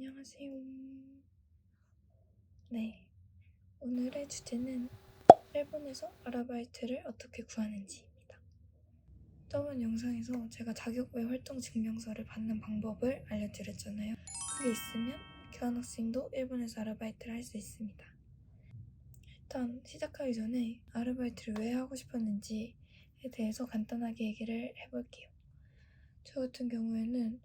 안녕하세요. 네, 오늘의 주제는 일본에서 아르바이트를 어떻게 구하는지입니다. 저번 영상에서 제가 자격 외 활동 증명서를 받는 방법을 알려드렸잖아요. 그게 있으면 교환학생도 일본에서 아르바이트를 할 수 있습니다. 일단 시작하기 전에 아르바이트를 왜 하고 싶었는지에 대해서 간단하게 얘기를 해볼게요. 저 같은 경우에는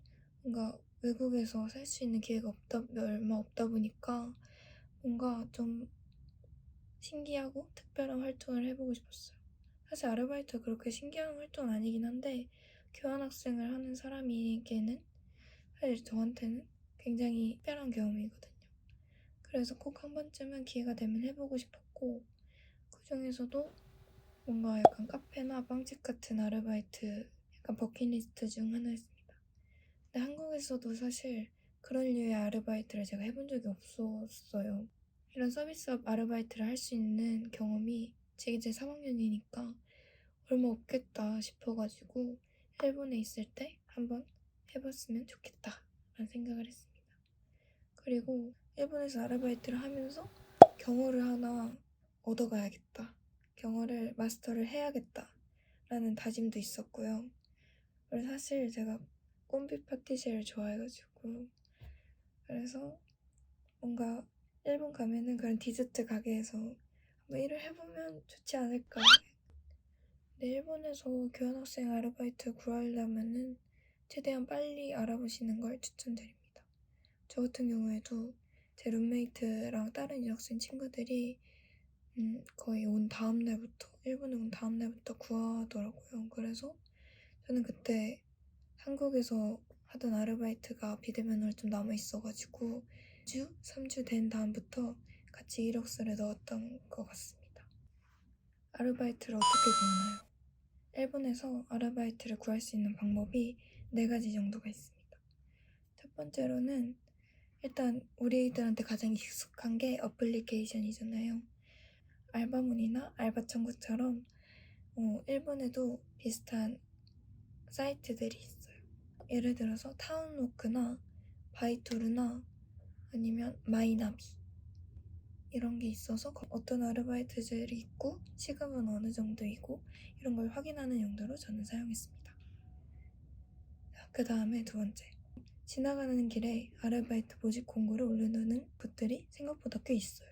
뭔가 외국에서 살 수 있는 기회가 얼마 없다 보니까 뭔가 좀 신기하고 특별한 활동을 해보고 싶었어요. 사실 아르바이트가 그렇게 신기한 활동은 아니긴 한데 교환학생을 하는 사람에게는 사실 저한테는 굉장히 특별한 경험이거든요. 그래서 꼭 한 번쯤은 기회가 되면 해보고 싶었고, 그 중에서도 뭔가 약간 카페나 빵집 같은 아르바이트 약간 버킷리스트 중 하나였습니다. 근데 한국에서도 사실 그런 류의 아르바이트를 제가 해본 적이 없었어요. 이런 서비스업 아르바이트를 할 수 있는 경험이 제 이제 3학년이니까 얼마 없겠다 싶어가지고 일본에 있을 때 한번 해봤으면 좋겠다 라는 생각을 했습니다. 그리고 일본에서 아르바이트를 하면서 경어를 하나 얻어가야겠다, 경어를 마스터를 해야겠다 라는 다짐도 있었고요. 그리고 사실 제가 꼼비 파티시를 좋아해가지고, 그래서 뭔가 일본 가면은 그런 디저트 가게에서 한번 일을 해보면 좋지 않을까. 근데 일본에서 교환학생 아르바이트 구하려면은 최대한 빨리 알아보시는 걸 추천드립니다. 저 같은 경우에도 제 룸메이트랑 다른 유학생 친구들이 거의 일본에 온 다음 날부터 구하더라고요. 그래서 저는 그때 한국에서 하던 아르바이트가 비대면으로 좀 남아있어가지고 2주, 3주 된 다음부터 같이 이력서를 넣었던 것 같습니다. 아르바이트를 어떻게 구하나요? 일본에서 아르바이트를 구할 수 있는 방법이 4가지 정도가 있습니다. 첫 번째로는 일단 우리들한테 가장 익숙한 게 어플리케이션이잖아요. 알바몬이나 알바천국처럼 일본에도 비슷한 사이트들이 있어요. 예를 들어서 타운워크나 바이토르나 아니면 마이나비 이런 게 있어서 어떤 아르바이트들이 있고 시급은 어느 정도이고 이런 걸 확인하는 용도로 저는 사용했습니다. 그 다음에 두 번째, 지나가는 길에 아르바이트 모집 공고를 올려놓는 곳들이 생각보다 꽤 있어요.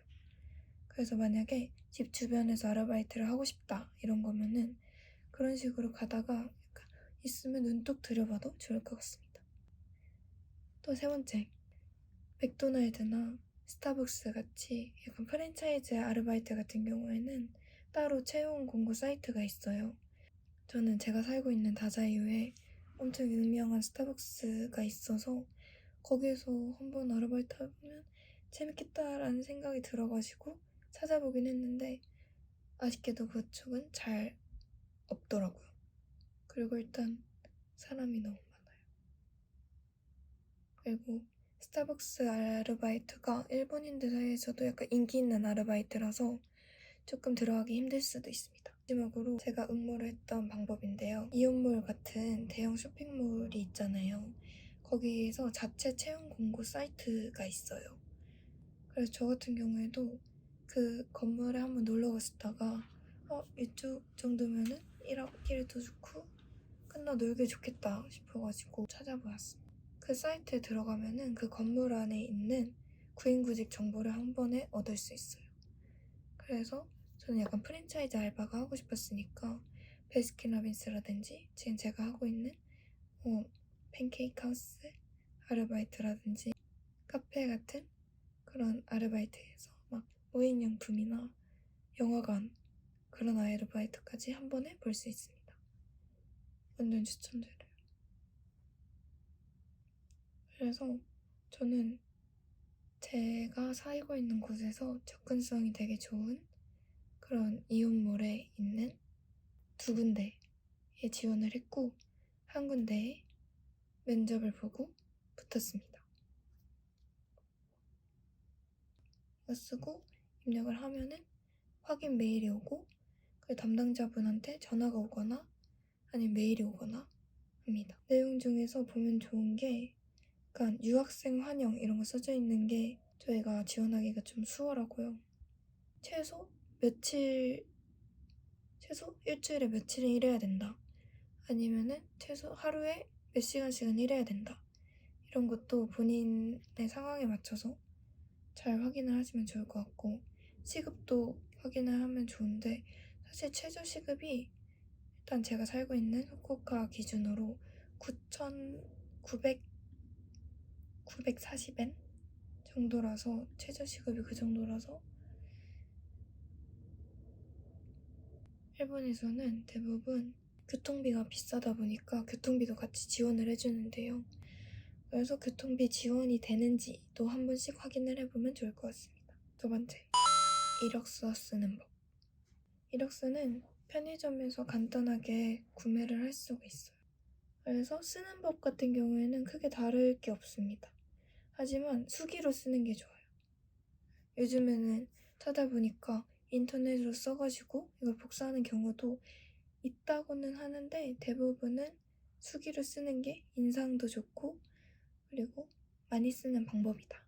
그래서 만약에 집 주변에서 아르바이트를 하고 싶다 이런 거면은 그런 식으로 가다가 약간 있으면 눈독 들여봐도 좋을 것 같습니다. 또 세 번째, 맥도날드나 스타벅스 같이 약간 프랜차이즈 아르바이트 같은 경우에는 따로 채용 공고 사이트가 있어요. 저는 제가 살고 있는 다자이유에 엄청 유명한 스타벅스가 있어서 거기에서 한번 아르바이트 해보면 재밌겠다라는 생각이 들어가지고 찾아보긴 했는데 아쉽게도 그쪽은 잘 없더라고요. 그리고 일단 사람이 너무 많아요. 그리고 스타벅스 아르바이트가 일본인들 사이에서도 약간 인기 있는 아르바이트라서 조금 들어가기 힘들 수도 있습니다. 마지막으로 제가 응모를 했던 방법인데요. 이온몰 같은 대형 쇼핑몰이 있잖아요. 거기에서 자체 채용 공고 사이트가 있어요. 그래서 저 같은 경우에도 그 건물에 한번 놀러 갔었다가 이쪽 정도면은 일하기도 좋고 끝나 놀기 좋겠다 싶어가지고 찾아보았습니다. 그 사이트에 들어가면은 그 건물 안에 있는 구인구직 정보를 한 번에 얻을 수 있어요. 그래서 저는 약간 프랜차이즈 알바가 하고 싶었으니까 베스킨라빈스라든지 지금 제가 하고 있는 팬케이크 하우스 아르바이트라든지 카페 같은 그런 아르바이트에서 막 무인용품이나 영화관 그런 아르바이트까지 한 번에 볼 수 있습니다. 완전 추천드려요. 그래서 저는 제가 살고 있는 곳에서 접근성이 되게 좋은 그런 이온몰에 있는 2군데에 지원을 했고 한 군데에 면접을 보고 붙었습니다. 이거 쓰고 입력을 하면은 확인 메일이 오고 그 담당자분한테 전화가 오거나 아니면 메일이 오거나 합니다. 내용 중에서 보면 좋은 게 약간 유학생 환영 이런 거 써져 있는 게 저희가 지원하기가 좀 수월하고요. 최소 일주일에 며칠은 일해야 된다. 아니면은 최소 하루에 몇 시간씩은 일해야 된다. 이런 것도 본인의 상황에 맞춰서 잘 확인을 하시면 좋을 것 같고, 시급도 확인을 하면 좋은데, 사실 최저시급이 일단 제가 살고 있는 후쿠오카 기준으로 940엔 정도라서, 최저시급이 그 정도라서 일본에서는 대부분 교통비가 비싸다 보니까 교통비도 같이 지원을 해주는데요. 그래서 교통비 지원이 되는지도 한 번씩 확인을 해보면 좋을 것 같습니다. 두 번째, 이력서 쓰는 법. 이력서는 편의점에서 간단하게 구매를 할 수가 있어요. 그래서 쓰는 법 같은 경우에는 크게 다를 게 없습니다. 하지만 수기로 쓰는 게 좋아요. 요즘에는 찾아보니까 인터넷으로 써가지고 이걸 복사하는 경우도 있다고는 하는데, 대부분은 수기로 쓰는 게 인상도 좋고 그리고 많이 쓰는 방법이다.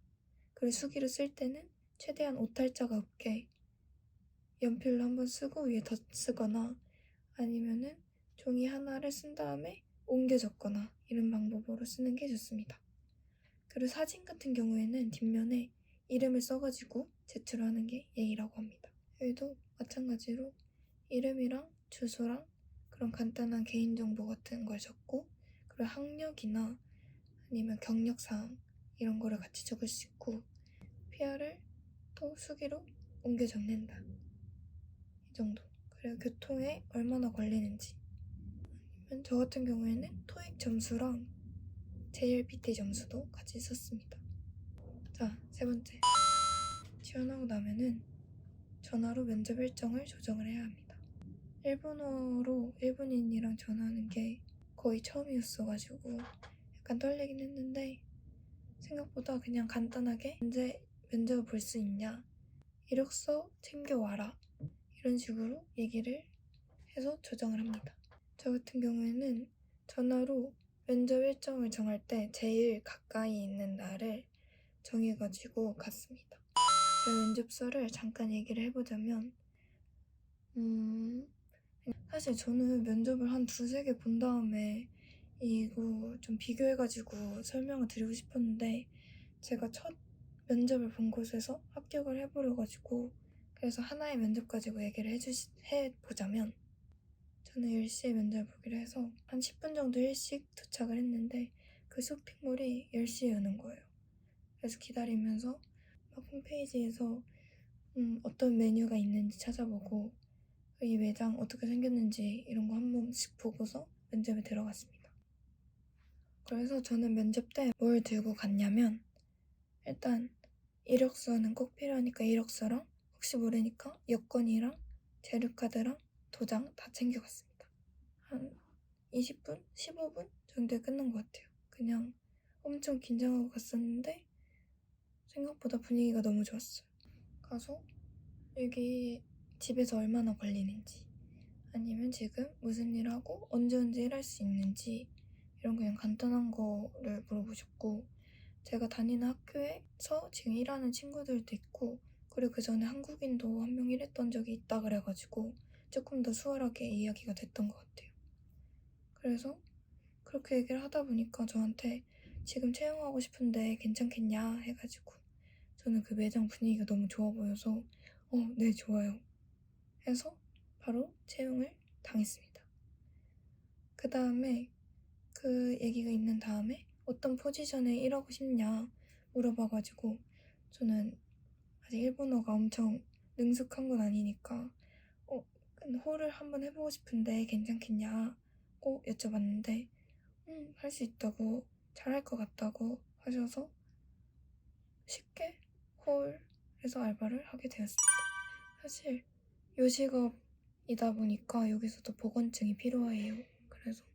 그리고 수기로 쓸 때는 최대한 오탈자가 없게 연필로 한번 쓰고 위에 덧쓰거나 아니면은 종이 하나를 쓴 다음에 옮겨 적거나 이런 방법으로 쓰는 게 좋습니다. 그리고 사진 같은 경우에는 뒷면에 이름을 써가지고 제출하는 게 예의라고 합니다. 여기도 마찬가지로 이름이랑 주소랑 그런 간단한 개인정보 같은 걸 적고, 그리고 학력이나 아니면 경력사항 이런 거를 같이 적을 수 있고, PR을 또 수기로 옮겨 적는다. 이 정도. 그리고 교통에 얼마나 걸리는지. 아니면 저 같은 경우에는 토익 점수랑 JLPT 점수도 같이 썼습니다. 자, 세 번째. 지원하고 나면은 전화로 면접 일정을 조정을 해야 합니다. 일본어로 일본인이랑 전화하는 게 거의 처음이었어가지고 약간 떨리긴 했는데, 생각보다 그냥 간단하게 언제 면접을 볼 수 있냐, 이력서 챙겨와라, 이런 식으로 얘기를 해서 조정을 합니다. 저 같은 경우에는 전화로 면접 일정을 정할 때 제일 가까이 있는 날을 정해가지고 갔습니다. 제 면접서를 잠깐 얘기를 해보자면, 사실 저는 면접을 한 두세 개 본 다음에 이거 좀 비교해가지고 설명을 드리고 싶었는데, 제가 첫 면접을 본 곳에서 합격을 해버려가지고, 그래서 하나의 면접 가지고 얘기를 해보자면, 저는 10시에 면접을 보기로 해서 한 10분 정도 일찍 도착을 했는데, 그 쇼핑몰이 10시에 여는 거예요. 그래서 기다리면서 막 홈페이지에서 어떤 메뉴가 있는지 찾아보고, 이 매장 어떻게 생겼는지 이런 거 한 번씩 보고서 면접에 들어갔습니다. 그래서 저는 면접 때 뭘 들고 갔냐면, 일단 이력서는 꼭 필요하니까 이력서랑 혹시 모르니까 여권이랑 재료카드랑 도장 다 챙겨갔습니다. 한 20분? 15분 정도에 끝난 것 같아요. 그냥 엄청 긴장하고 갔었는데 생각보다 분위기가 너무 좋았어요. 가서 여기 집에서 얼마나 걸리는지, 아니면 지금 무슨 일 하고 언제 일할 수 있는지, 이런 그냥 간단한 거를 물어보셨고, 제가 다니는 학교에서 지금 일하는 친구들도 있고, 그리고 그 전에 한국인도 한 명 일했던 적이 있다 그래가지고 조금 더 수월하게 이야기가 됐던 것 같아요. 그래서 그렇게 얘기를 하다 보니까 저한테 지금 채용하고 싶은데 괜찮겠냐 해가지고, 저는 그 매장 분위기가 너무 좋아 보여서 네, 좋아요 해서 바로 채용을 당했습니다. 그 다음에 그 얘기가 있는 다음에 어떤 포지션에 일하고 싶냐 물어봐가지고, 저는 아직 일본어가 엄청 능숙한 건 아니니까 홀을 한번 해보고 싶은데 괜찮겠냐고 여쭤봤는데, 할 수 있다고, 잘할 것 같다고 하셔서 쉽게 홀에서 알바를 하게 되었습니다. 사실 요식업이다 보니까 여기서도 보건증이 필요해요. 그래서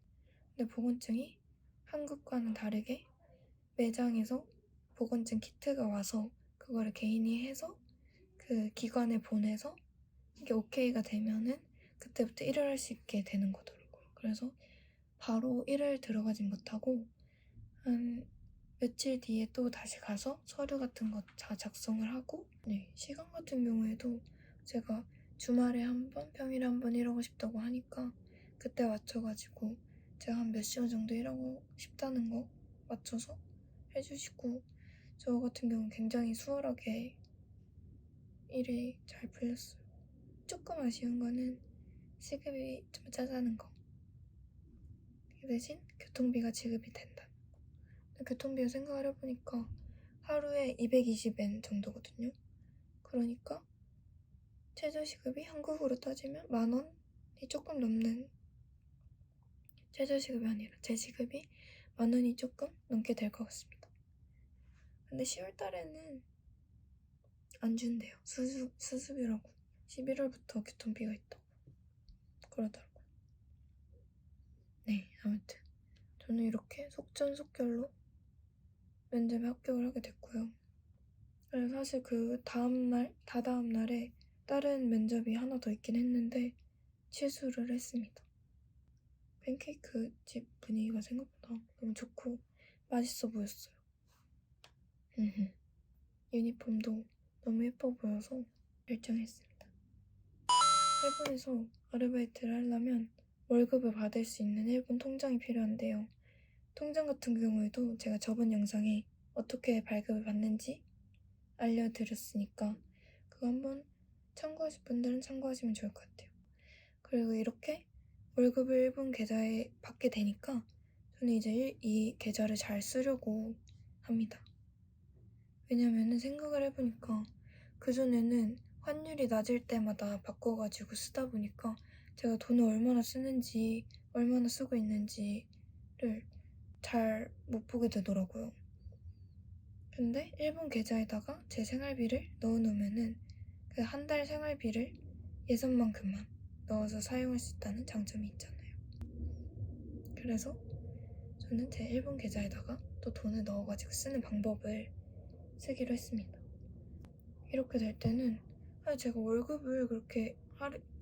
근데 보건증이 한국과는 다르게 매장에서 보건증 키트가 와서 그거를 개인이 해서 그 기관에 보내서 이게 오케이가 되면은 그때부터 일을 할 수 있게 되는 거더라고요. 그래서 바로 일을 들어가진 못하고 한 며칠 뒤에 또 다시 가서 서류 같은 거 다 작성을 하고, 시간 같은 경우에도 제가 주말에 한 번, 평일에 한 번 일하고 싶다고 하니까 그때 맞춰가지고 제가 한 몇 시간 정도 일하고 싶다는 거 맞춰서 해주시고, 저 같은 경우는 굉장히 수월하게 일이 잘 풀렸어요. 조금 아쉬운 거는 시급이 좀 짜자는 거. 그 대신 교통비가 지급이 된다. 교통비를 생각을 해보니까 하루에 220엔 정도거든요. 그러니까 최저시급이 한국으로 따지면 10,000원이 조금 넘는, 최저시급이 아니라 제 시급이 10,000원이 조금 넘게 될 것 같습니다. 근데 10월 달에는 안 준대요. 수습이라고. 11월부터 교통비가 있다고 그러더라고요. 아무튼 저는 이렇게 속전속결로 면접에 합격을 하게 됐고요. 그래서 사실 그 다음날, 다다음날에 다른 면접이 하나 더 있긴 했는데 취소를 했습니다. 팬케이크 집 분위기가 생각보다 너무 좋고 맛있어 보였어요. 유니폼도 너무 예뻐 보여서 결정했습니다. 일본에서 아르바이트를 하려면 월급을 받을 수 있는 일본 통장이 필요한데요. 통장 같은 경우에도 제가 저번 영상에 어떻게 발급을 받는지 알려드렸으니까 그거 한번 참고하실 분들은 참고하시면 좋을 것 같아요. 그리고 이렇게 월급을 일본 계좌에 받게 되니까 저는 이제 이 계좌를 잘 쓰려고 합니다. 왜냐면은 생각을 해보니까 그전에는 환율이 낮을 때마다 바꿔가지고 쓰다 보니까 제가 돈을 얼마나 쓰는지, 얼마나 쓰고 있는지를 잘 못 보게 되더라고요. 근데 일본 계좌에다가 제 생활비를 넣어놓으면은 그 한 달 생활비를 예산만큼만 넣어서 사용할 수 있다는 장점이 있잖아요. 그래서 저는 제 일본 계좌에다가 또 돈을 넣어가지고 쓰는 방법을 쓰기로 했습니다. 이렇게 될 때는 제가 월급을 그렇게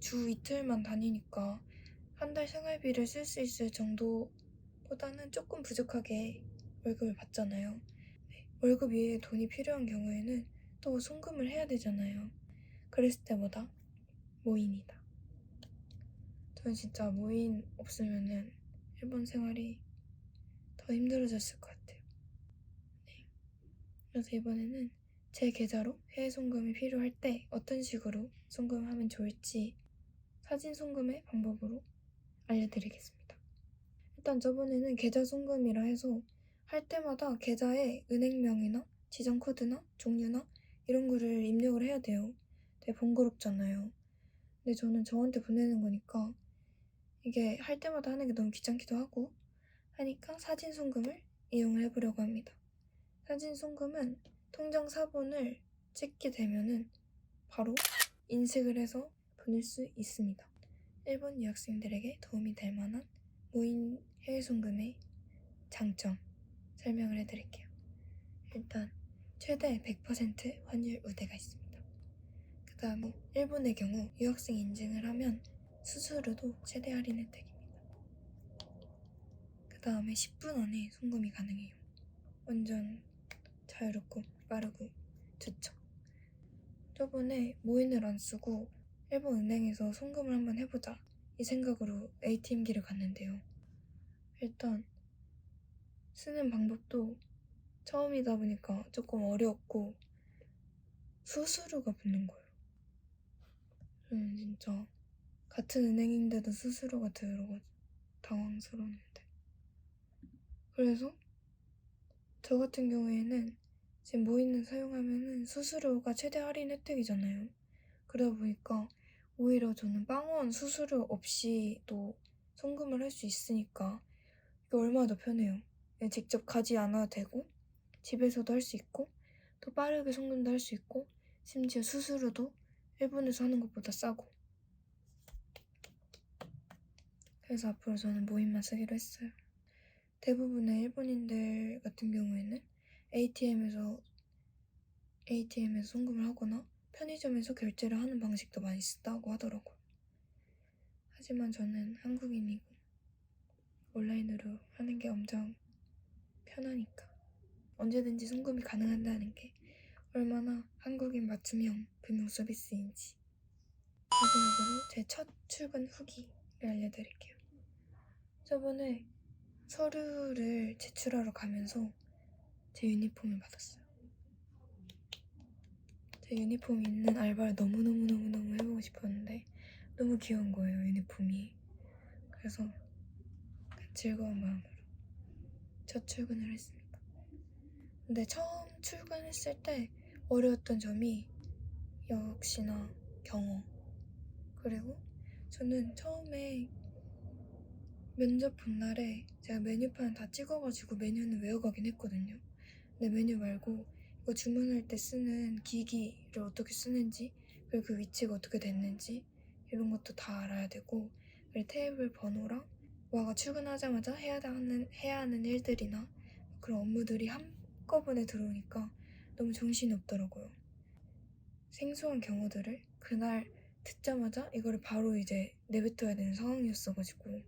주 이틀만 다니니까 한 달 생활비를 쓸 수 있을 정도보다는 조금 부족하게 월급을 받잖아요. 월급 위에 돈이 필요한 경우에는 또 송금을 해야 되잖아요. 그랬을 때마다 모인이다. 저는 진짜 모인 없으면은 일본 생활이 더 힘들어졌을 것 같아요. 그래서 이번에는 제 계좌로 해외 송금이 필요할 때 어떤 식으로 송금을 하면 좋을지 사진 송금의 방법으로 알려드리겠습니다. 일단 저번에는 계좌 송금이라 해서 할 때마다 계좌에 은행명이나 지정 코드나 종류나 이런 거를 입력을 해야 돼요. 되게 번거롭잖아요. 근데 저는 저한테 보내는 거니까 이게 할 때마다 하는 게 너무 귀찮기도 하고 하니까 사진 송금을 이용을 해보려고 합니다. 사진 송금은 통장 사본을 찍게 되면은 바로 인식을 해서 보낼 수 있습니다. 일본 유학생들에게 도움이 될 만한 무인 해외 송금의 장점 설명을 해드릴게요. 일단 최대 100% 환율 우대가 있습니다. 그 다음에 일본의 경우 유학생 인증을 하면 수수료도 최대 할인 혜택입니다. 그 다음에 10분 안에 송금이 가능해요. 완전 자유롭고 빠르고 좋죠. 저번에 모인을 안 쓰고 일본 은행에서 송금을 한번 해보자 이 생각으로 ATM기를 갔는데요. 일단 쓰는 방법도 처음이다 보니까 조금 어려웠고 수수료가 붙는 거예요. 저는 진짜 같은 은행인데도 수수료가 들어가지고 당황스러웠는데, 그래서 저 같은 경우에는 지금 모인을 사용하면은 수수료가 최대 할인 혜택이잖아요. 그러다 보니까 오히려 저는 빵원 수수료 없이도 송금을 할 수 있으니까 이게 얼마나 더 편해요. 직접 가지 않아도 되고 집에서도 할 수 있고 또 빠르게 송금도 할 수 있고 심지어 수수료도 일본에서 하는 것보다 싸고. 그래서 앞으로 저는 모임만 쓰기로 했어요. 대부분의 일본인들 같은 경우에는 ATM에서 송금을 하거나 편의점에서 결제를 하는 방식도 많이 쓴다고 하더라고요. 하지만 저는 한국인이고 온라인으로 하는 게 엄청 편하니까 언제든지 송금이 가능하다는 게 얼마나 한국인 맞춤형 금융 서비스인지. 마지막으로 제 첫 출근 후기를 알려드릴게요. 저번에 서류를 제출하러 가면서 제 유니폼을 받았어요. 제 유니폼이 있는 알바를 너무너무너무너무 해보고 싶었는데 너무 귀여운 거예요, 유니폼이. 그래서 즐거운 마음으로 첫 출근을 했습니다. 근데 처음 출근했을 때 어려웠던 점이 역시나 경어. 그리고 저는 처음에 면접 본 날에 제가 메뉴판 다 찍어가지고 메뉴는 외워가긴 했거든요. 근데 메뉴 말고 이거 주문할 때 쓰는 기기를 어떻게 쓰는지, 그리고 그 위치가 어떻게 됐는지 이런 것도 다 알아야 되고, 그리고 테이블 번호랑 와가 출근하자마자 해야 하는 일들이나 그런 업무들이 한꺼번에 들어오니까 너무 정신이 없더라고요. 생소한 경우들을 그날 듣자마자 이거를 바로 이제 내뱉어야 되는 상황이었어가지고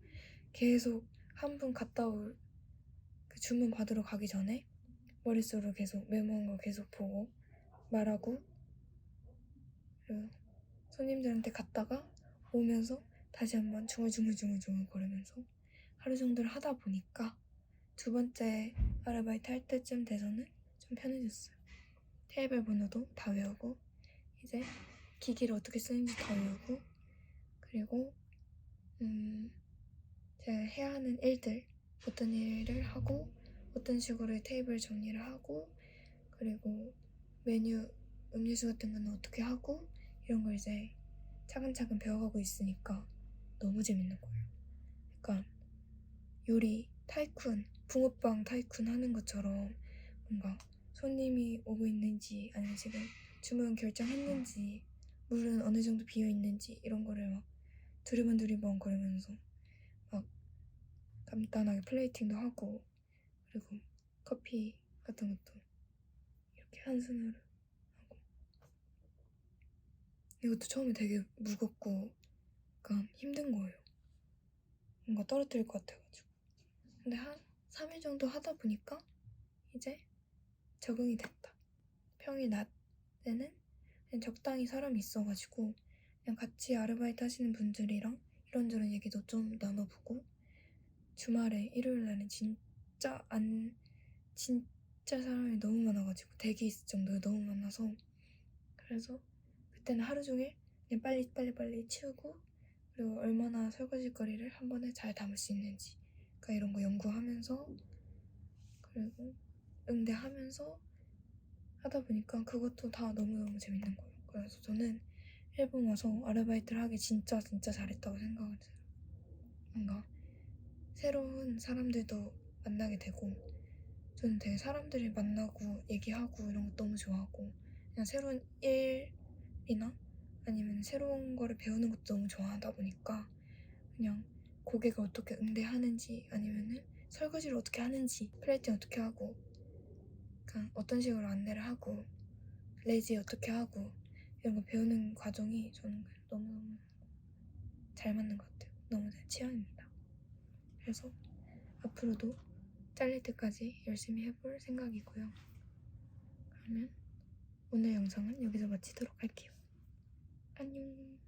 계속 한 분 갔다 올 그 주문 받으러 가기 전에 머릿속으로 계속 메모한 거 계속 보고 말하고, 그리고 손님들한테 갔다가 오면서 다시 한번 중얼중얼 거리면서 하루 정도를 하다 보니까 두 번째 아르바이트 할 때쯤 돼서는 좀 편해졌어요. 테이블 번호도 다 외우고 이제 기기를 어떻게 쓰는지 다 외우고, 그리고 제가 해야 하는 일들, 어떤 일을 하고 어떤 식으로 테이블 정리를 하고, 그리고 메뉴, 음료수 같은 거는 어떻게 하고, 이런 걸 이제 차근차근 배워가고 있으니까 너무 재밌는 거예요. 약간 요리 타이쿤, 붕어빵 타이쿤 하는 것처럼 뭔가 손님이 오고 있는지 아니면 지금 주문 결정했는지 물은 어느 정도 비어 있는지 이런 거를 막 두리번 거리면서 막 간단하게 플레이팅도 하고, 그리고 커피 같은 것도 이렇게 한 스푼으로 하고. 이것도 처음에 되게 무겁고 약간 힘든 거예요. 뭔가 떨어뜨릴 것 같아가지고. 근데 한 3일 정도 하다 보니까 이제 적응이 됐다. 평일 낮에는 그냥 적당히 사람이 있어가지고 그냥 같이 아르바이트 하시는 분들이랑 이런저런 얘기도 좀 나눠보고, 주말에 일요일 날은 진짜 사람이 너무 많아가지고 대기 있을 정도로 너무 많아서, 그래서 그때는 하루 종일 그냥 빨리 치우고, 그리고 얼마나 설거지 거리를 한 번에 잘 담을 수 있는지 그러니까 이런 거 연구하면서, 그리고 응대하면서 하다 보니까 그것도 다 너무너무 재밌는 거예요. 그래서 저는 일본 와서 아르바이트를 하기 진짜 잘했다고 생각을 해요. 뭔가 새로운 사람들도 만나게 되고, 저는 되게 사람들이 만나고 얘기하고 이런 거 너무 좋아하고, 그냥 새로운 일이나 아니면 새로운 거를 배우는 것도 너무 좋아하다 보니까 그냥 고객을 어떻게 응대하는지 아니면은 설거지를 어떻게 하는지 플레이팅 어떻게 하고, 그냥 어떤 식으로 안내를 하고 레지 어떻게 하고 이런 거 배우는 과정이 저는 너무너무 잘 맞는 것 같아요. 너무 제 취향입니다. 그래서 앞으로도 잘릴 때까지 열심히 해볼 생각이고요. 그러면 오늘 영상은 여기서 마치도록 할게요. 안녕.